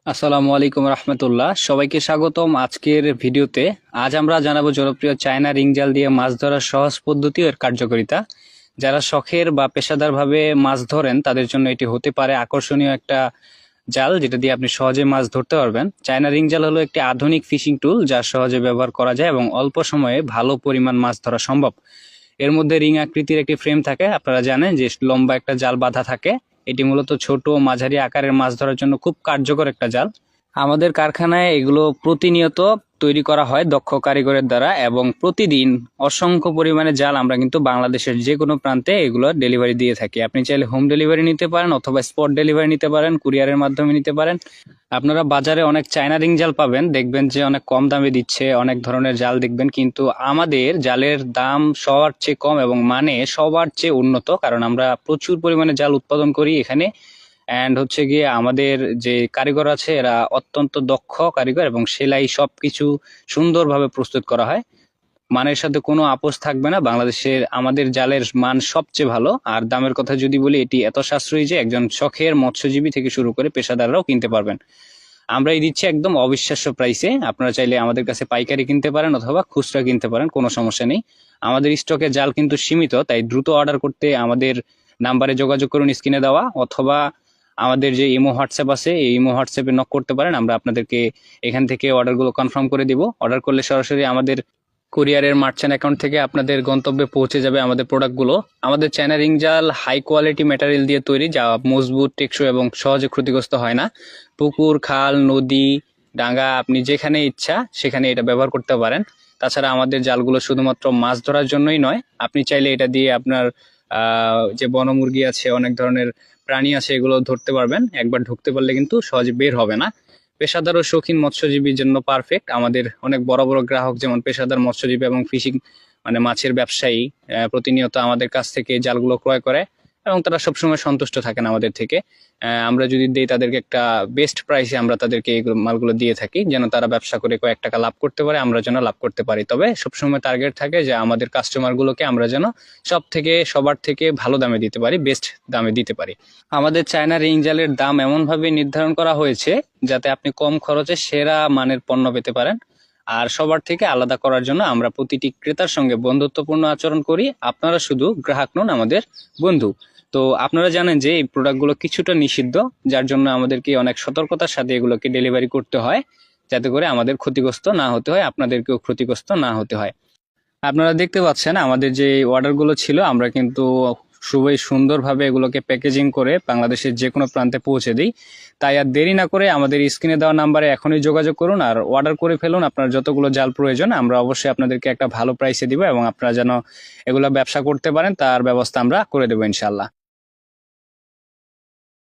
আসসালামু আলাইকুম রহমতুল্লাহ, সবাইকে স্বাগতম আজকের ভিডিওতে। আজ আমরা জানাবো জনপ্রিয় চায়না রিং জাল দিয়ে মাছ ধরার সহজ পদ্ধতি ও এর কার্যকারিতা। যারা শখের বা পেশাদারভাবে মাছ ধরেন তাদের জন্য এটি হতে পারে আকর্ষণীয় একটা জাল, যেটা দিয়ে আপনি সহজে মাছ ধরতে পারবেন। চায়না রিং জাল হলো একটি আধুনিক ফিশিং টুল যা সহজে ব্যবহার করা যায় এবং অল্প সময়ে ভালো পরিমাণ মাছ ধরা সম্ভব। এর মধ্যে রিং আকৃতির একটি ফ্রেম থাকে। আপনারা জানেন যে লম্বা একটা জাল বাঁধা থাকে। এটি মূলত ছোট ও মাঝারি আকারের মাছ ধরার জন্য খুব কার্যকর একটা জাল। আমাদের কারখানায় এগুলো প্রতিনিয়ত তৈরি করা হয় দক্ষ কারিগরের দ্বারা, এবং প্রতিদিন অসংখ্য পরিমাণে জাল আমরা কিন্তু বাংলাদেশের যে কোনো প্রান্তে এগুলো ডেলিভারি দিয়ে থাকি। আপনি চাইলে হোম ডেলিভারি নিতে পারেন অথবা স্পট ডেলিভারি নিতে পারেন, কুরিয়ারের মাধ্যমে নিতে পারেন। আপনারা বাজারে অনেক চায়না রিং জাল পাবেন, দেখবেন যে অনেক কম দামে দিচ্ছে, অনেক ধরনের জাল দেখবেন, কিন্তু আমাদের জালের দাম সবার চেয়ে কম এবং মানে সবার চেয়ে উন্নত, কারণ আমরা প্রচুর পরিমাণে জাল উৎপাদন করি এখানে। অ্যান্ড হচ্ছে গিয়ে আমাদের যে কারিগর আছে এরা অত্যন্ত দক্ষ কারিগর, এবং সেলাই সবকিছু সুন্দরভাবে প্রস্তুত করা হয়। মানের সাথে কোনো আপোষ থাকবে না। বাংলাদেশের আমাদের জালের মান সবচেয়ে ভালো। আর দামের কথা যদি বলি, এটি এত সাশ্রয়ী যে একজন শখের মৎস্যজীবী থেকে শুরু করে পেশাদাররাও কিনতে পারবেন। আমরা এই দিচ্ছি একদম অবিশ্বাস্য প্রাইসে। আপনারা চাইলে আমাদের কাছে পাইকারি কিনতে পারেন অথবা খুচরা কিনতে পারেন, কোনো সমস্যা নেই। আমাদের স্টকে জাল কিন্তু সীমিত, তাই দ্রুত অর্ডার করতে আমাদের নাম্বারে যোগাযোগ করুন, স্ক্রিনে দেওয়া, অথবা আমাদের যে ইমো হোয়াটসঅ্যাপ আছে এই ইমো হোয়াটসঅ্যাপে নক করতে পারেন। আমরা আপনাদেরকে এখান থেকে অর্ডারগুলো কনফার্ম করে দিব। অর্ডার করলে সরাসরি আমাদের কুরিয়ারের মার্চেন্ট অ্যাকাউন্ট থেকে আপনাদের গন্তব্যে পৌঁছে যাবে আমাদের প্রোডাক্টগুলো। আমাদের চায়না রিং জাল হাই কোয়ালিটি ম্যাটেরিয়াল দিয়ে তৈরি, যা মজবুত, টেকসই এবং সহজে ক্ষতিগ্রস্ত হয় না। পুকুর, খাল, নদী, ডাঙ্গা, আপনি যেখানে ইচ্ছা সেখানে এটা ব্যবহার করতে পারেন। তাছাড়া আমাদের জালগুলো শুধুমাত্র মাছ ধরার জন্যই নয়, আপনি চাইলে এটা দিয়ে আপনার যে বনমুরগি আছে, অনেক ধরনের প্রাণী আছে, এগুলো ধরতে পারবেন। একবার ঢুকতে পারলে কিন্তু সহজে বের হবে না। পেশাদার ও শৌখিন মৎস্যজীবীর জন্য পারফেক্ট। আমাদের অনেক বড় বড় গ্রাহক, যেমন পেশাদার মৎস্যজীবী এবং ফিশিং মানে মাছের ব্যবসায়ী, প্রতিনিয়ত আমাদের কাছ থেকে জালগুলো ক্রয় করে এবং তারা সবসময় সন্তুষ্ট থাকেন আমাদের থেকে। আমরা যদি দিই তাদেরকে একটা বেস্ট প্রাইসে, আমরা তাদেরকে এই মালগুলো দিয়ে থাকি, যেন তারা ব্যবসা করে কয়েক টাকা লাভ করতে পারে, আমরা যেন লাভ করতে পারি। তবে সবসময় টার্গেট থাকে যে আমাদের কাস্টমারগুলোকে আমরা যেন সবার থেকে ভালো দামে দিতে পারি, বেস্ট দামে দিতে পারি। আমাদের চায়না রিং জালের দাম এমনভাবে নির্ধারণ করা হয়েছে যাতে আপনি কম খরচে সেরা মানের পণ্য পেতে পারেন। আর সবার থেকে আলাদা করার জন্য আমরা প্রতিটি ক্রেতার সঙ্গে বন্ধুত্বপূর্ণ আচরণ করি। আপনারা শুধু গ্রাহক নন, আমাদের বন্ধু। তো আপনারা জানেন যে এই প্রোডাক্টগুলো কিছুটা নিষিদ্ধ, যার জন্য আমাদেরকে অনেক সতর্কতার সাথে এগুলোকে ডেলিভারি করতে হয়, যাতে করে আমাদের ক্ষতিগ্রস্ত না হতে হয়, আপনাদেরকেও ক্ষতিগ্রস্ত না হতে হয়। আপনারা দেখতে পাচ্ছেন আমাদের যে অর্ডারগুলো ছিল, আমরা কিন্তু খুবই সুন্দরভাবে এগুলোকে প্যাকেজিং করে বাংলাদেশের যে কোনো প্রান্তে পৌঁছে দিই। তাই আর দেরি না করে আমাদের স্ক্রিনে দেওয়া নাম্বারে এখনই যোগাযোগ করুন আর অর্ডার করে ফেলুন আপনার যতগুলো জাল প্রয়োজন। আমরা অবশ্যই আপনাদেরকে একটা ভালো প্রাইসে দিব, এবং আপনারা যেন এগুলো ব্যবসা করতে পারেন তার ব্যবস্থা আমরা করে দেবো ইনশাল্লাহ।